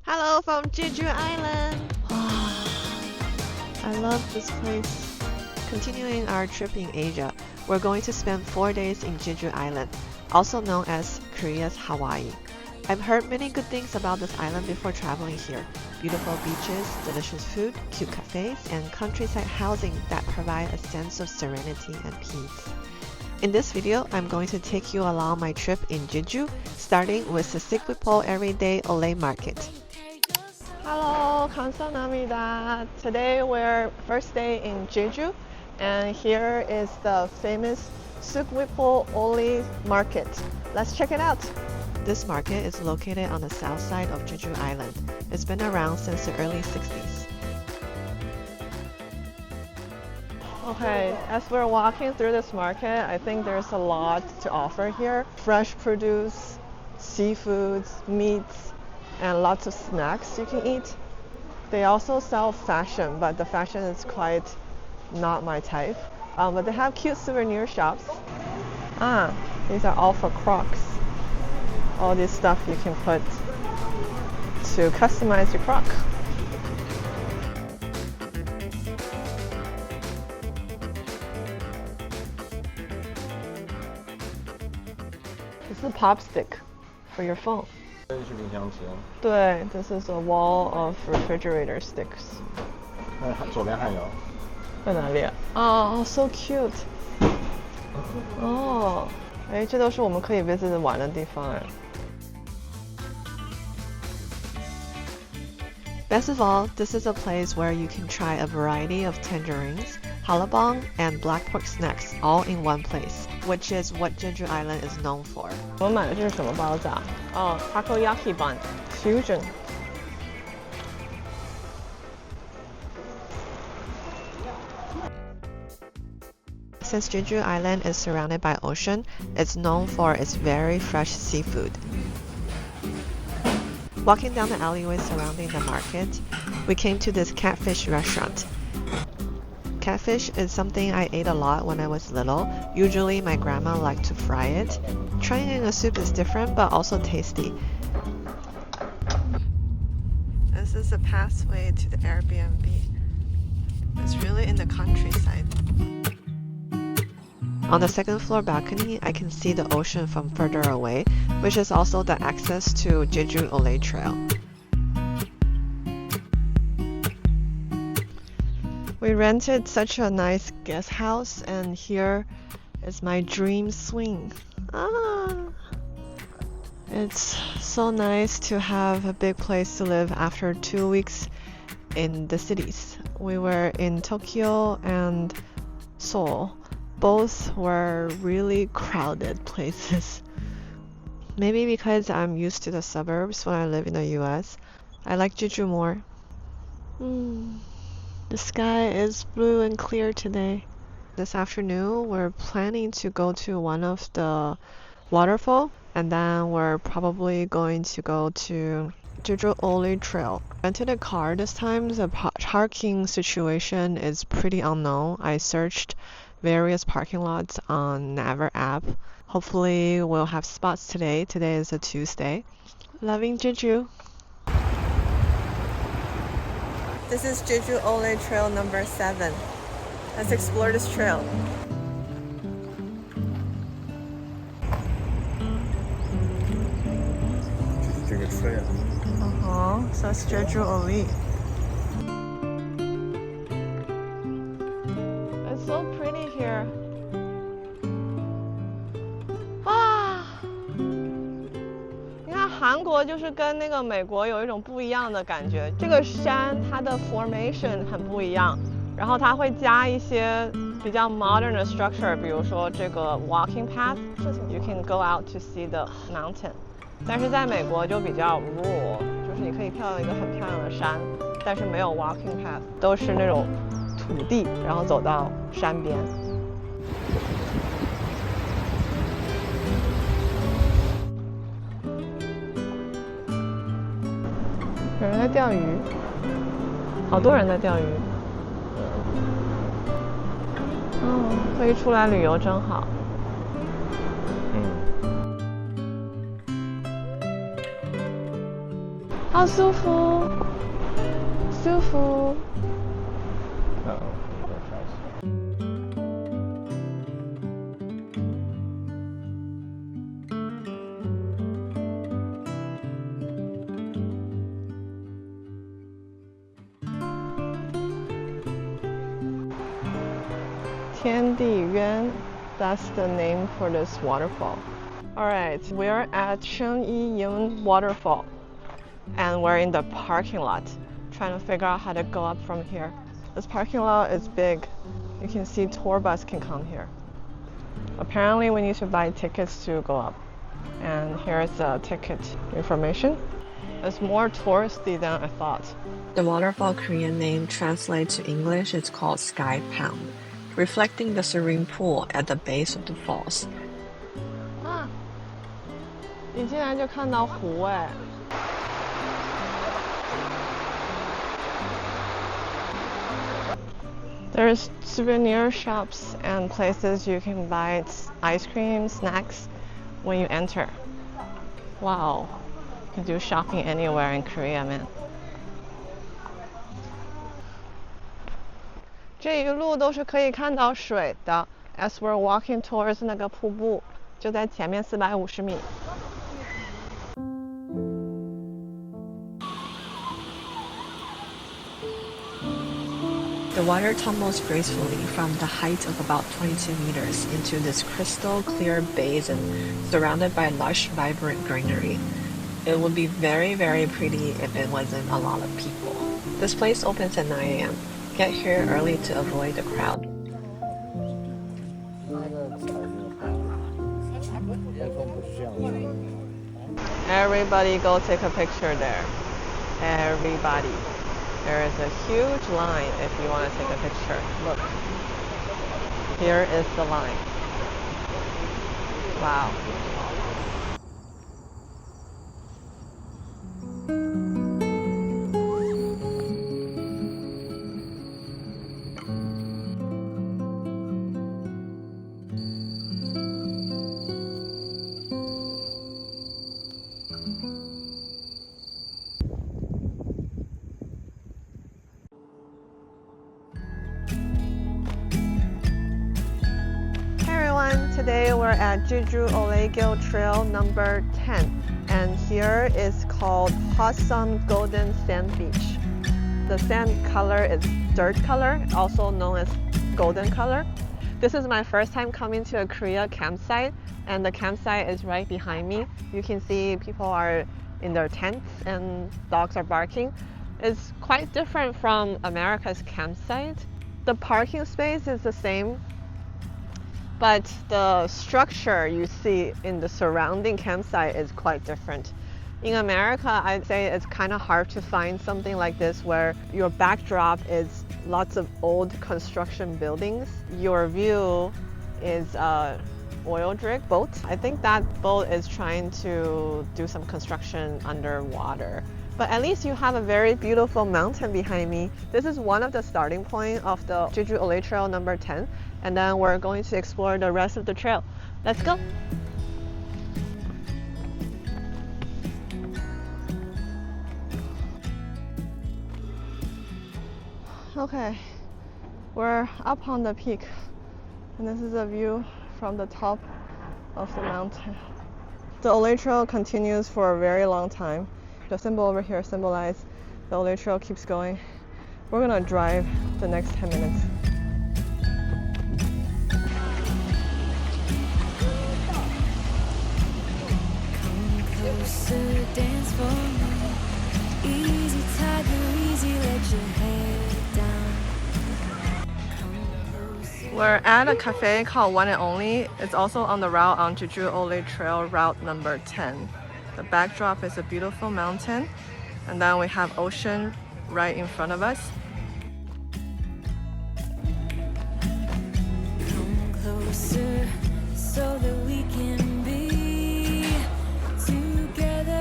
Hello from Jeju Island! I love this place. Continuing our trip in Asia, we're going to spend 4 days in Jeju Island, also known as Korea's Hawaii. I've heard many good things about this island before traveling here. Beautiful beaches, delicious food, cute cafes, and countryside housing that provide a sense of serenity and peace. In this video, I'm going to take you along my trip in Jeju, starting with the Seogwipo Everyday Olle Market. Hello, 감사합니다. Today we're first day in Jeju, and here is the famous Seogwipo Olle Market. Let's check it out. This market is located on the south side of Jeju Island. It's been around since the early 60s. Okay, as we're walking through this market, I think there's a lot to offer here. Fresh produce, seafoods, meats, and lots of snacks you can eat. They also sell fashion, but the fashion is quite not my type. But they have cute souvenir shops. These are all for Crocs. All this stuff you can put to customize your Croc. This is a pop stick for your phone. 这是冰箱贴。对, this is a wall of refrigerator sticks. 左边还有。在哪里？哦 so cute. 哦，哎，这都是我们可以 visit 玩的地方哎。Best of all, this is a place where you can try a variety of tangerines, halabong, and black pork snacks all in one place, which is what Jeju Island is known for. 我们买的这是什么包子啊？哦 ，takoyaki bun fusion. Since Jeju Island is surrounded by ocean, it's known for its very fresh seafood. Walking down the alleyway surrounding the market, we came to this catfish restaurant. Catfish is something I ate a lot when I was little. Usually my grandma liked to fry it. Trying it in a soup is different but also tasty. This is the pathway to the Airbnb. It's really in the countryside. On the second floor balcony, I can see the ocean from further away, which is also the access to Jeju Olle Trail. We rented such a nice guest house, and here is my dream swing. It's so nice to have a big place to live after 2 weeks in the cities. We were in Tokyo and Seoul. Both were really crowded places. Maybe because I'm used to the suburbs when I live in the US, I like Jeju more. The sky is blue and clear today. This afternoon, we're planning to go to one of the waterfall, and then we're probably going to go to Jeju Olle Trail. Rented a car this time. The parking situation is pretty unknown. I searched various parking lots on Naver app. Hopefully we'll have spots today. Today is a Tuesday. Loving Jeju. This is Jeju Olle Trail number 7. Let's explore this trail. So it's Jeju Olle. It's so pretty here. 你看韩国就是跟那个美国有一种不一样的感觉。这个山它的 formation 很不一样，然后它会加一些比较 modern 的 structure， 比如说这个 walking path， you can go out to see the mountain。但是在美国就比较 rural， 就是你可以看到一个很漂亮的山，但是没有 walking path， 都是那种土地，然后走到山边。有人在钓鱼，好多人在钓鱼。可以出来旅游真好。好舒服，舒服。天地渊, that's the name for this waterfall. Alright, we're at Cheonjiyeong waterfall and we're in the parking lot trying to figure out how to go up from here. This parking lot is big. You can see tour bus can come here. Apparently we need to buy tickets to go up. And here's the ticket information. It's more touristy than I thought. The waterfall Korean name translates to English is called Sky Pound, reflecting the serene pool at the base of the falls. 啊，你竟然就看到湖哎！ There's souvenir shops and places you can buy ice cream, snacks when you enter. Wow, you can do shopping anywhere in Korea, man. 这一路都是可以看到水的 as we're walking towards 那个瀑布，就在前面450米。The water tumbles gracefully from the height of about 22 meters into this crystal clear basin surrounded by lush, vibrant greenery. It would be very, very pretty if it wasn't a lot of people. This place opens at 9 a.m. Get here early to avoid the crowd. Everybody go take a picture there. Everybody. There is a huge line if you want to take a picture. Look. Here is the line. Wow. Today we're at Jeju Olle Trail number 10 and here is called Hot Sun Golden Sand Beach. The sand color is dirt color, also known as golden color. This is my first time coming to a Korea campsite and the campsite is right behind me. You can see people are in their tents and dogs are barking. It's quite different from America's campsite. The parking space is the same, but the structure you see in the surrounding campsite is quite different. In America, I'd say it's kind of hard to find something like this where your backdrop is lots of old construction buildings. Your view is a oil rig boat. I think that boat is trying to do some construction underwater. But at least you have a very beautiful mountain behind me. This is one of the starting points of the Jeju Olle Trail number 10. And then we're going to explore the rest of the trail. Let's go! Okay, we're up on the peak. And this is a view from the top of the mountain. The Olle Trail continues for a very long time. The symbol over here symbolizes the Olle Trail keeps going. We're gonna drive the next 10 minutes. Dance for me. Easy tiger, easy, let your head down. We're at a cafe called One and Only. It's also on the route on Jeju Olle Trail route number 10. The backdrop is a beautiful mountain and then we have ocean right in front of us. Come closer so that we can be together.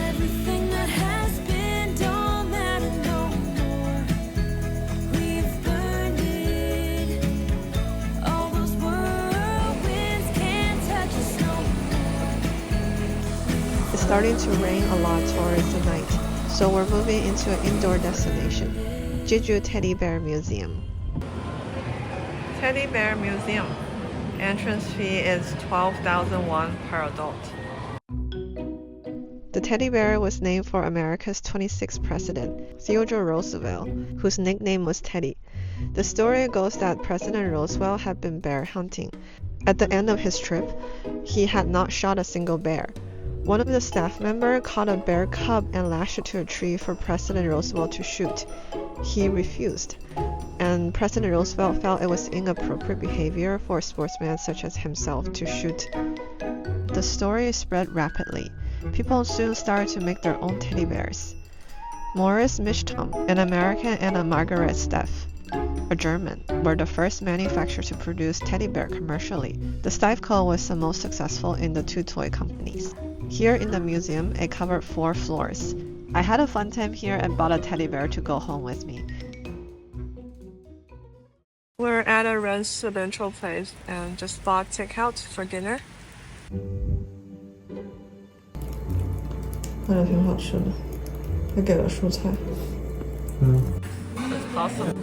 Everything that has been don't matter no more. We've burned it. All those whirlwinds can't touch us no more. It's starting to rain a lot towards the night, so we're moving into an indoor destination, Jeju Teddy Bear Museum. Teddy Bear Museum. Entrance fee is 12,000 won per adult. The teddy bear was named for America's 26th president, Theodore Roosevelt, whose nickname was Teddy. The story goes that President Roosevelt had been bear hunting. At the end of his trip, he had not shot a single bear. One of the staff members caught a bear cub and lashed it to a tree for President Roosevelt to shoot. He refused, and President Roosevelt felt it was inappropriate behavior for a sportsman such as himself to shoot. The story spread rapidly. People soon started to make their own teddy bears. Morris Mishtom, an American, and Margaret Steff, a German, were the first manufacturer to produce teddy bear commercially. The Steff Co. was the most successful in the two toy companies. Here in the museum, it covered 4 floors. I had a fun time here and bought a teddy bear to go home with me. We're at a residential place and just bought takeout for dinner. 看着挺好吃的，还给了蔬菜。It's awesome.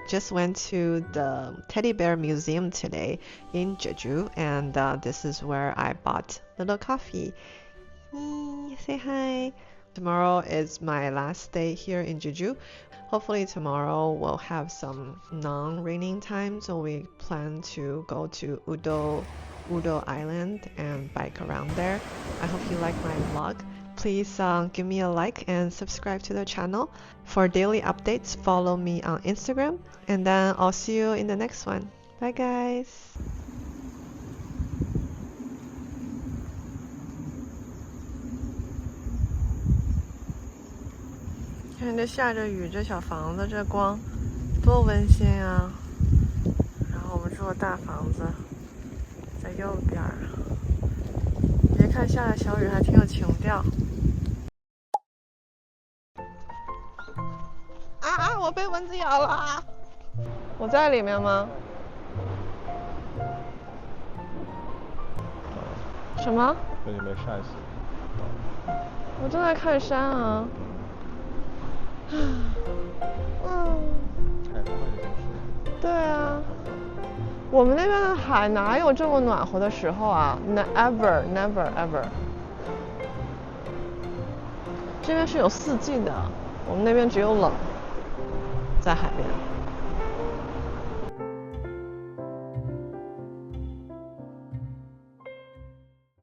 Just went to the Teddy Bear Museum today in Jeju, and this is where I bought little coffee. Say hi. Tomorrow is my last day here in Jeju. Hopefully tomorrow we'll have some non-raining time, so we plan to go to Udo Island and bike around there. I hope you like my vlog. Please give me a like and subscribe to the channel. For daily updates, follow me on Instagram, and then I'll see you in the next one. Bye guys! 看这下着雨，这小房子这光多温馨啊！然后我们住的大房子在右边，别看下着小雨，还挺有情调。啊！我被蚊子咬了！我在里面吗？什么？被你没晒死。我正在看山啊。对啊，我们那边的海哪有这么暖和的时候啊 ？Never, never, ever。这边是有4季的，我们那边只有冷，在海边。